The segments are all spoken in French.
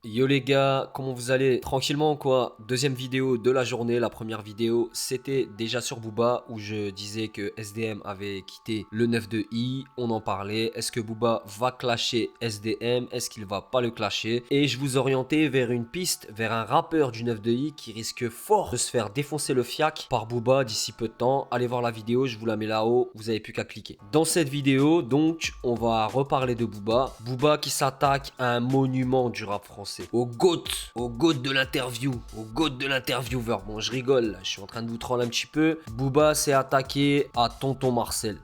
Yo les gars, comment vous allez? Tranquillement quoi? Deuxième vidéo de la journée. La première vidéo c'était déjà sur Booba où je disais que SDM avait quitté le 9-2i. On en parlait. Est-ce que Booba va clasher SDM? Est-ce qu'il va pas le clasher? Et je vous orientais vers une piste, vers un rappeur du 9-2i qui risque fort de se faire défoncer le fiac par Booba d'ici peu de temps. Allez voir la vidéo, je vous la mets là-haut, vous avez plus qu'à cliquer. Dans cette vidéo donc on va reparler de Booba. Booba qui s'attaque à un monument du rap français. Au GOAT de l'interview, au GOAT de l'intervieweur. Bon, je rigole, là, je suis en train de vous troller un petit peu. Booba s'est attaqué à Tonton Marcel.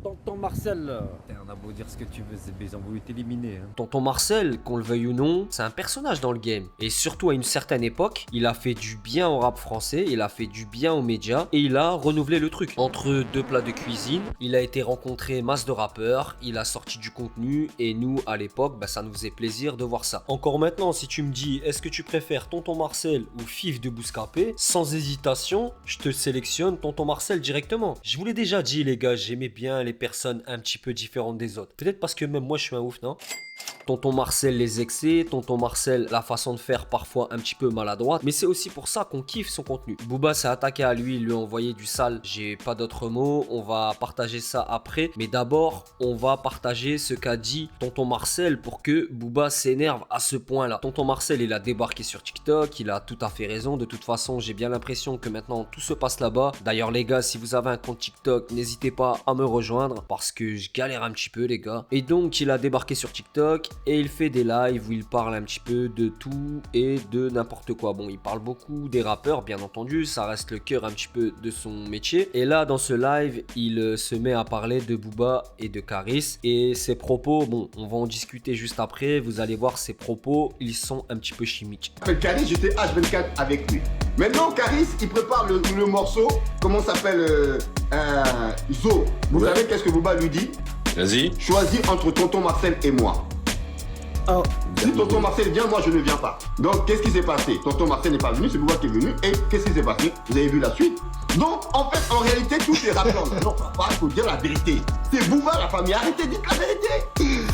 Tonton Marcel, on a beau dire ce que tu veux, c'est on voulu t'éliminer. Hein. Tonton Marcel, qu'on le veuille ou non, c'est un personnage dans le game. Et surtout à une certaine époque, il a fait du bien au rap français, il a fait du bien aux médias et il a renouvelé le truc. Entre deux plats de cuisine, il a été rencontré masse de rappeurs, il a sorti du contenu et nous, à l'époque, ça nous faisait plaisir de voir ça. Encore maintenant, si tu me dis, est-ce que tu préfères Tonton Marcel ou Fif de Bouscapé, sans hésitation, je te sélectionne Tonton Marcel directement. Je vous l'ai déjà dit les gars, j'aimais bien les personnes un petit peu différentes des autres. Peut-être parce que même moi je suis un ouf, non? Tonton Marcel les excès, Tonton Marcel la façon de faire parfois un petit peu maladroite, mais c'est aussi pour ça qu'on kiffe son contenu. Booba s'est attaqué à lui, il lui a envoyé du sale, j'ai pas d'autres mots, on va partager ça après, mais d'abord on va partager ce qu'a dit Tonton Marcel pour que Booba s'énerve à ce point là. Tonton Marcel il a débarqué sur TikTok, il a tout à fait raison, de toute façon j'ai bien l'impression que maintenant tout se passe là-bas. D'ailleurs les gars, si vous avez un compte TikTok, n'hésitez pas à me rejoindre parce que je galère un petit peu les gars. Et donc il a débarqué sur TikTok et il fait des lives où il parle un petit peu de tout et de n'importe quoi. Bon, il parle beaucoup des rappeurs, bien entendu, ça reste le cœur un petit peu de son métier. Et là, dans ce live, il se met à parler de Booba et de Caris. Et ses propos, bon, on va en discuter juste après. Vous allez voir, ses propos, ils sont un petit peu chimiques. Caris, j'étais H24 avec lui. Maintenant, Caris, il prépare le morceau, comment ça s'appelle Zo. Vous savez qu'est-ce que Booba lui dit? Vas-y. Choisis entre Tonton Marcel et moi. Oh. Si Tonton Marcel vient, moi je ne viens pas. Donc qu'est-ce qui s'est passé? Tonton Marcel n'est pas venu, c'est Booba qui est venu. Et qu'est-ce qui s'est passé? Vous avez vu la suite? Donc en fait, en réalité, tout est rappelant. Non, papa, il faut dire la vérité. C'est Booba la famille, arrêtez, dites la vérité.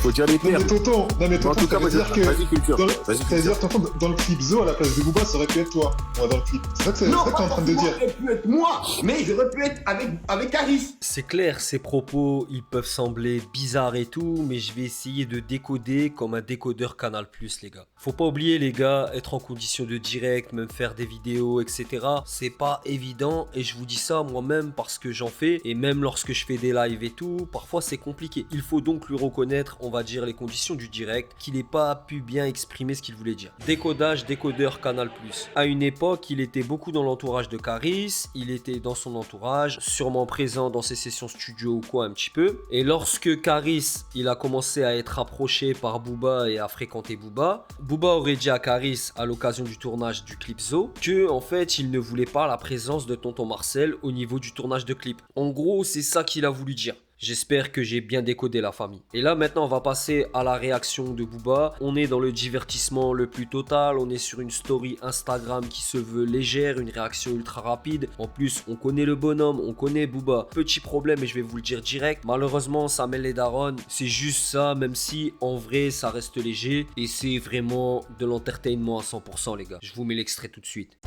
Faut dire les Non termes. mais tonton, En tout cas, ça veut dire que vas-y, culture. ça veut dire tonton, dans le clip Zo, à la place de Booba, ça aurait pu être toi. Ouais, dans le clip. C'est ça que t'es en train de dire. J'aurais pu être moi, mais j'aurais pu être avec Caris. C'est clair, ces propos, ils peuvent sembler bizarres et tout, mais je vais essayer de décoder comme un décodeur Canal+, les gars. Faut pas oublier, les gars, être en condition de direct, même faire des vidéos, etc. C'est pas évident, et je vous dis ça moi-même parce que j'en fais, et même lorsque je fais des lives et tout, parfois c'est compliqué. Il faut donc lui reconnaître, on va dire, les conditions du direct, qu'il n'ait pas pu bien exprimer ce qu'il voulait dire. Décodage, décodeur Canal+. À une époque, il était beaucoup dans l'entourage de Caris, il était dans son entourage, sûrement présent dans ses sessions studio ou quoi un petit peu. Et lorsque Caris, il a commencé à être approché par Booba et à fréquenter Booba, Booba aurait dit à Caris à l'occasion du tournage du clip Zo que en fait il ne voulait pas la présence de Tonton Marcel au niveau du tournage de clip. En gros, c'est ça qu'il a voulu dire. J'espère que j'ai bien décodé la famille. Et là maintenant on va passer à la réaction de Booba. On est dans le divertissement le plus total. On est sur une story Instagram qui se veut légère, une réaction ultra rapide. En plus on connaît le bonhomme, on connaît Booba. Petit problème et je vais vous le dire direct. Malheureusement ça mêle les darons. C'est juste ça, même si en vrai ça reste léger. Et c'est vraiment de l'entertainment à 100% les gars. Je vous mets l'extrait tout de suite.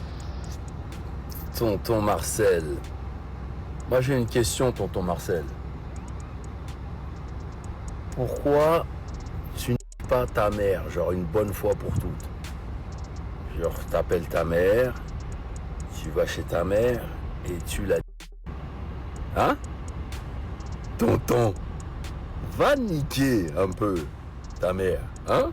Tonton Marcel. Moi j'ai une question, tonton Marcel. Pourquoi tu n'es pas ta mère, genre une bonne fois pour toutes? Genre t'appelles ta mère, tu vas chez ta mère et tu la... Hein? Tonton, va niquer un peu ta mère, hein?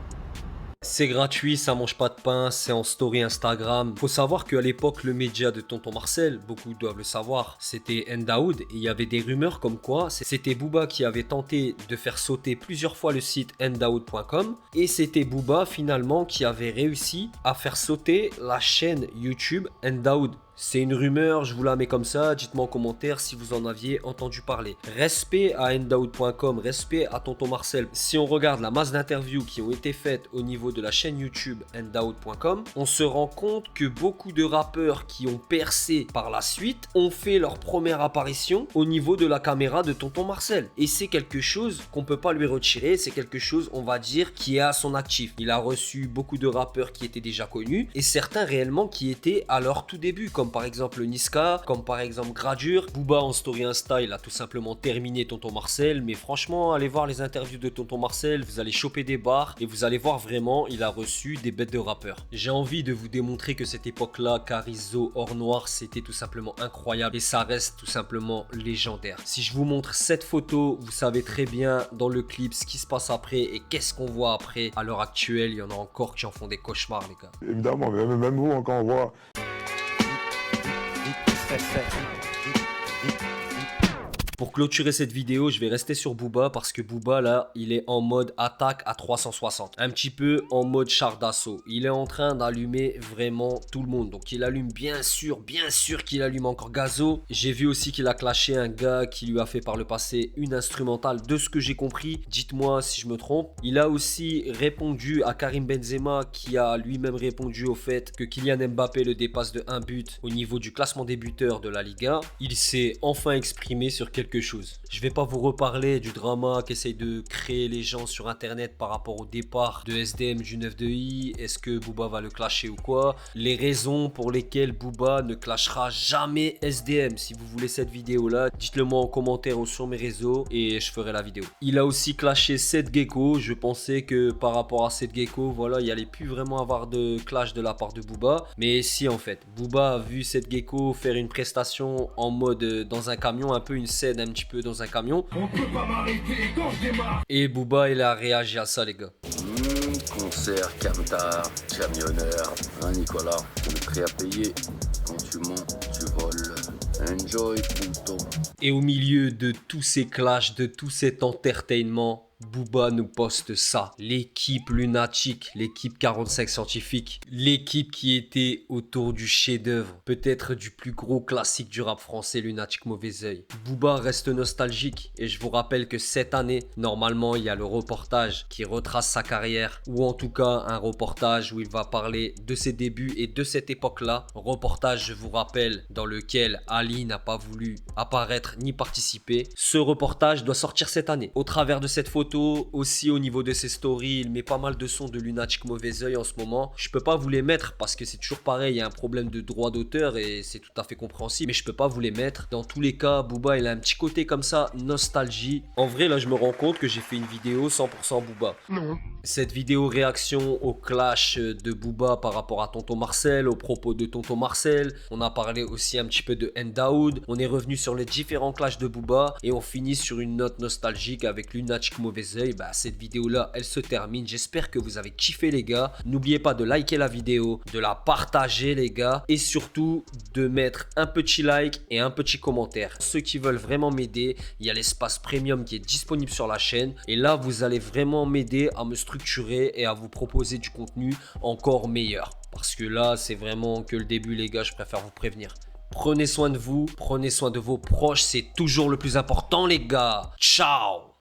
C'est gratuit, ça mange pas de pain, c'est en story Instagram. Faut savoir qu'à l'époque, le média de Tonton Marcel, beaucoup doivent le savoir, c'était N'Daoud. Et il y avait des rumeurs comme quoi c'était Booba qui avait tenté de faire sauter plusieurs fois le site N'Daoud.com. Et c'était Booba finalement qui avait réussi à faire sauter la chaîne YouTube N'Daoud. C'est une rumeur, je vous la mets comme ça, dites-moi en commentaire si vous en aviez entendu parler. Respect à Ndaoud.com, respect à Tonton Marcel. Si on regarde la masse d'interviews qui ont été faites au niveau de la chaîne YouTube Ndaoud.com, on se rend compte que beaucoup de rappeurs qui ont percé par la suite ont fait leur première apparition au niveau de la caméra de Tonton Marcel. Et c'est quelque chose qu'on peut pas lui retirer, c'est quelque chose, on va dire, qui est à son actif. Il a reçu beaucoup de rappeurs qui étaient déjà connus et certains réellement qui étaient à leur tout début, comme par exemple Niska, comme par exemple Gradure. Booba en story Insta, il a tout simplement terminé Tonton Marcel, mais franchement, allez voir les interviews de Tonton Marcel, vous allez choper des barres et vous allez voir vraiment, il a reçu des bêtes de rappeurs. J'ai envie de vous démontrer que cette époque-là, Carizo, Hors Noir, c'était tout simplement incroyable et ça reste tout simplement légendaire. Si je vous montre cette photo, vous savez très bien dans le clip ce qui se passe après et qu'est-ce qu'on voit après. À l'heure actuelle, il y en a encore qui en font des cauchemars, les gars. Évidemment, mais même vous, quand on voit... Pour clôturer cette vidéo, je vais rester sur Booba parce que Booba là, il est en mode attaque à 360. Un petit peu en mode char d'assaut. Il est en train d'allumer vraiment tout le monde. Donc il allume bien sûr qu'il allume encore Gazo. J'ai vu aussi qu'il a clashé un gars qui lui a fait par le passé une instrumentale de ce que j'ai compris. Dites-moi si je me trompe. Il a aussi répondu à Karim Benzema qui a lui-même répondu au fait que Kylian Mbappé le dépasse de 1 but au niveau du classement des buteurs de la Liga. Il s'est enfin exprimé sur quelque chose. Je vais pas vous reparler du drama qu'essayent de créer les gens sur internet par rapport au départ de SDM du 9 de I. Est-ce que Booba va le clasher ou quoi? Les raisons pour lesquelles Booba ne clashera jamais SDM. Si vous voulez cette vidéo là, dites-le moi en commentaire ou sur mes réseaux et je ferai la vidéo. Il a aussi clashé Seth Gecko. Je pensais que par rapport à Seth Gecko, voilà, il allait plus vraiment avoir de clash de la part de Booba. Mais si en fait, Booba a vu Seth Gecko faire une prestation en mode dans un camion, un peu une scène un petit peu dans un camion. On peut pas m'arrêter quand je démarre. Et Booba il a réagi à ça, les gars. Concert, camtar, camionneur, hein Nicolas, le prix à payer. Quand tu montes, tu voles. Enjoy, puto. Et au milieu de tous ces clashs, de tout cet entertainment, Booba nous poste ça. L'équipe lunatique, l'équipe 45 scientifique, l'équipe qui était autour du chef-d'œuvre, peut-être du plus gros classique du rap français, Lunatique Mauvais Oeil. Booba reste nostalgique et je vous rappelle que cette année, normalement, il y a le reportage qui retrace sa carrière ou en tout cas un reportage où il va parler de ses débuts et de cette époque-là. Reportage, je vous rappelle, dans lequel Ali n'a pas voulu apparaître ni participer. Ce reportage doit sortir cette année. Au travers de cette photo, aussi au niveau de ses stories, il met pas mal de sons de Lunatique Mauvais Oeil en ce moment. Je peux pas vous les mettre parce que c'est toujours pareil, il y a un problème de droit d'auteur et c'est tout à fait compréhensible, mais je peux pas vous les mettre. Dans tous les cas, Booba il a un petit côté comme ça, nostalgie. En vrai là je me rends compte que j'ai fait une vidéo 100% Booba. Non. Cette vidéo réaction au clash de Booba par rapport à Tonton Marcel, aux propos de Tonton Marcel. On a parlé aussi un petit peu de Ndaoud. On est revenu sur les différents clashs de Booba et on finit sur une note nostalgique avec Lunatique Mauvais Oeil. Bah, cette vidéo là elle se termine. J'espère que vous avez kiffé les gars. N'oubliez pas de liker la vidéo, de la partager les gars et surtout de mettre un petit like et un petit commentaire. Ceux qui veulent vraiment m'aider, il y a l'espace premium qui est disponible sur la chaîne et là vous allez vraiment m'aider à me structurer et à vous proposer du contenu encore meilleur parce que là c'est vraiment que le début les gars, je préfère vous prévenir. Prenez soin de vous, prenez soin de vos proches, c'est toujours le plus important les gars. Ciao.